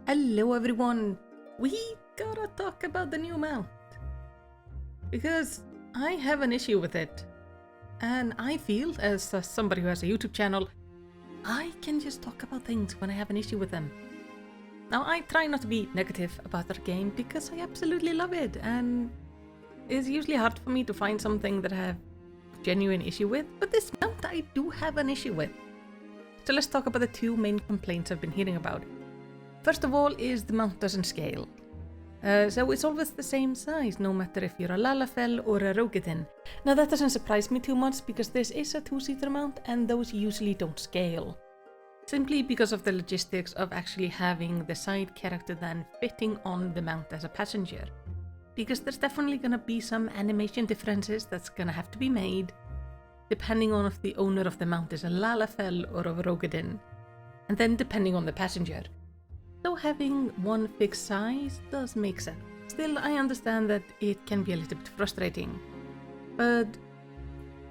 Hello everyone! We gotta talk about the new mount. Because I have an issue with it. And I feel, as somebody who has a YouTube channel, I can just talk about things when I have an issue with them. Now I try not to be negative about their game because I absolutely love it, and it's usually hard for me to find something that I have a genuine issue with, but this mount I do have an issue with. So let's talk about the two main complaints I've been hearing about. First of all is the mount doesn't scale. So it's always the same size, no matter if you're a Lalafell or a Rogetin. Now that doesn't surprise me too much because this is a two-seater mount and those usually don't scale. Simply because of the logistics of actually having the side character then fitting on the mount as a passenger. Because there's definitely gonna be some animation differences that's gonna have to be made, depending on if the owner of the mount is a Lalafell or a Rogetin, and then depending on the passenger. So having one fixed size does make sense. Still, I understand that it can be a little bit frustrating. But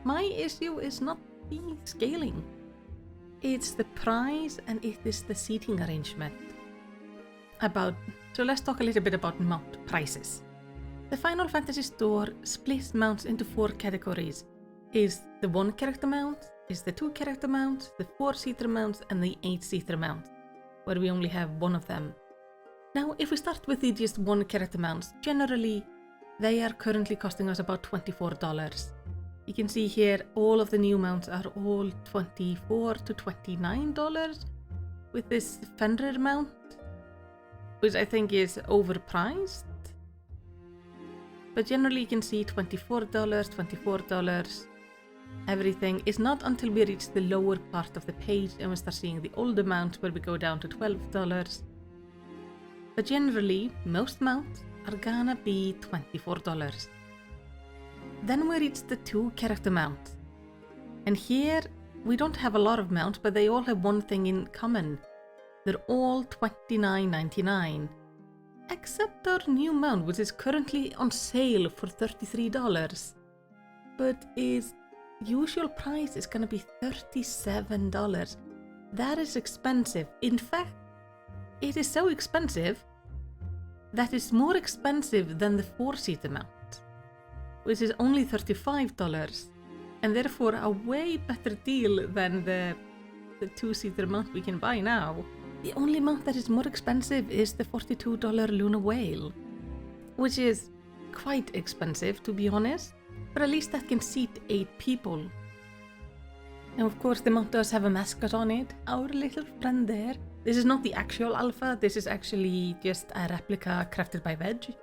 my issue is not the scaling. It's the price and it is the seating arrangement. So let's talk a little bit about mount prices. The Final Fantasy store splits mounts into 4 categories. Is the 1 character mount, is the 2 character mount, the 4-seater mount, and the 8-seater mount, where we only have one of them. Now, if we start with the just 1 character mounts, generally they are currently costing us about $24. You can see here all of the new mounts are all $24 to $29 with this Fenrir mount, which I think is overpriced. But generally you can see $24, everything. Is not until we reach the lower part of the page and we start seeing the older mounts where we go down to $12. But generally, most mounts are gonna be $24. Then we reach the 2 character mount. And here, we don't have a lot of mounts, but they all have one thing in common. They're all $29.99. Except our new mount, which is currently on sale for $33. But its usual price is gonna be $37. That is expensive. In fact, it is so expensive that it's more expensive than the 4-seater mount, which is only $35, and therefore a way better deal than the 2-seater mount we can buy now. The only mount that is more expensive is the $42 Luna Whale, which is quite expensive to be honest, but at least that can seat 8 people. Now of course the mount does have a mascot on it, our little friend there. This is not the actual alpha, this is actually just a replica crafted by Veg.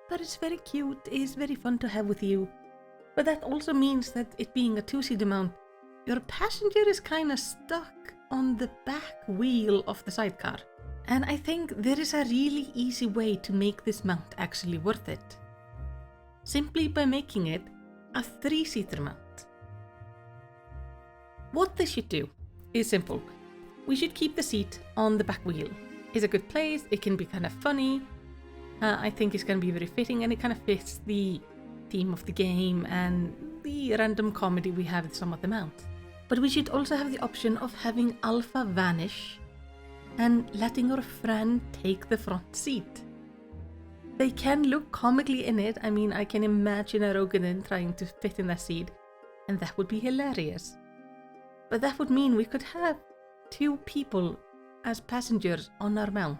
But it's very cute, it's very fun to have with you. But that also means that it being a 2-seater mount, your passenger is kinda stuck on the back wheel of the sidecar. And I think there is a really easy way to make this mount actually worth it. Simply by making it a 3-seater mount. What they should do is simple. We should keep the seat on the back wheel. It's a good place, it can be kind of funny. I think it's going to be very fitting and it kind of fits the theme of the game and the random comedy we have with some of the mounts. But we should also have the option of having Alpha vanish and letting our friend take the front seat. They can look comically in it. I mean, I can imagine a Rogetin trying to fit in that seat, and that would be hilarious. But that would mean we could have 2 people as passengers on our mount,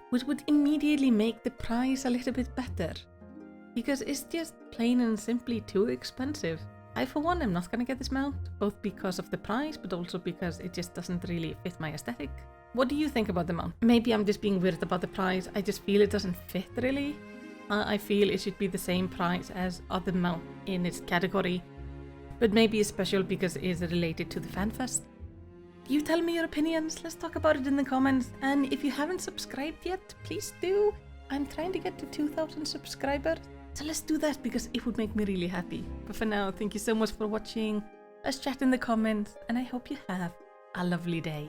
which would immediately make the price a little bit better, because it's just plain and simply too expensive. I for one am not gonna get this mount, both because of the price, but also because it just doesn't really fit my aesthetic. What do you think about the mount? Maybe I'm just being weird about the price, I just feel it doesn't fit really. I feel it should be the same price as other mount in its category, but maybe it's special because it is related to the FanFest. You tell me your opinions, let's talk about it in the comments, and if you haven't subscribed yet, please do. I'm trying to get to 2,000 subscribers, so let's do that because it would make me really happy. But for now, thank you so much for watching, let's chat in the comments, and I hope you have a lovely day.